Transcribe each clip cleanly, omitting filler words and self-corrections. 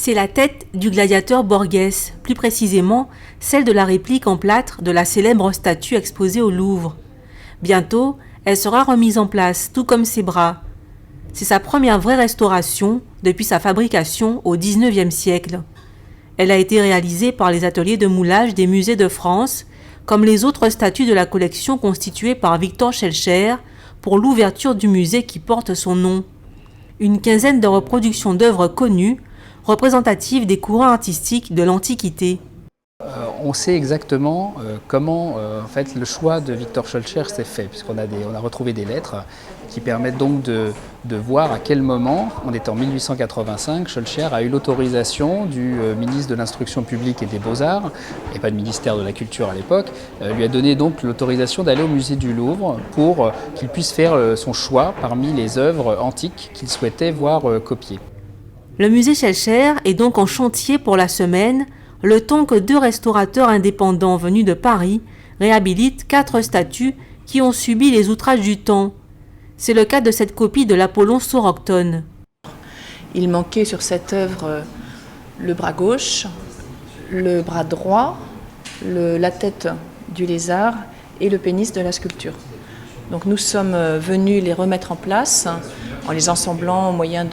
C'est la tête du gladiateur Borghese, plus précisément celle de la réplique en plâtre de la célèbre statue exposée au Louvre. Bientôt, elle sera remise en place, tout comme ses bras. C'est sa première vraie restauration depuis sa fabrication au XIXe siècle. Elle a été réalisée par les ateliers de moulage des musées de France, comme les autres statues de la collection constituée par Victor Schellscher pour l'ouverture du musée qui porte son nom. Une quinzaine de reproductions d'œuvres connues, représentatives des courants artistiques de l'Antiquité. On sait exactement comment en fait, le choix de Victor Schellscher s'est fait, puisqu'on a retrouvé des lettres qui permettent donc de voir à quel moment, on est en 1885, Schellscher a eu l'autorisation du ministre de l'Instruction publique et des Beaux-Arts, et pas le ministère de la Culture à l'époque, lui a donné donc l'autorisation d'aller au musée du Louvre pour qu'il puisse faire son choix parmi les œuvres antiques qu'il souhaitait voir copiées. Le musée Schellscher est donc en chantier pour la semaine, le temps que 2 restaurateurs indépendants venus de Paris réhabilitent 4 statues qui ont subi les outrages du temps. C'est le cas de cette copie de l'Apollon Soroctone. Il manquait sur cette œuvre le bras gauche, le bras droit, la tête du lézard et le pénis de la sculpture. Donc nous sommes venus les remettre en place en les ensemblant au moyen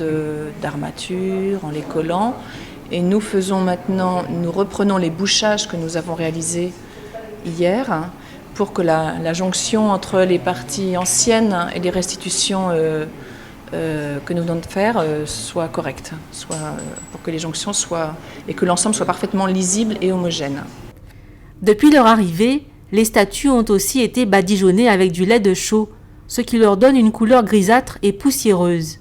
d'armatures, en les collant. Et nous reprenons les bouchages que nous avons réalisés hier pour que la jonction entre les parties anciennes et les restitutions que nous venons de faire soit correcte, pour que les jonctions et que l'ensemble soit parfaitement lisible et homogène. Depuis leur arrivée, les statues ont aussi été badigeonnées avec du lait de chaux, ce qui leur donne une couleur grisâtre et poussiéreuse.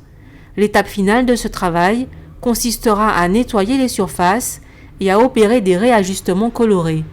L'étape finale de ce travail consistera à nettoyer les surfaces et à opérer des réajustements colorés.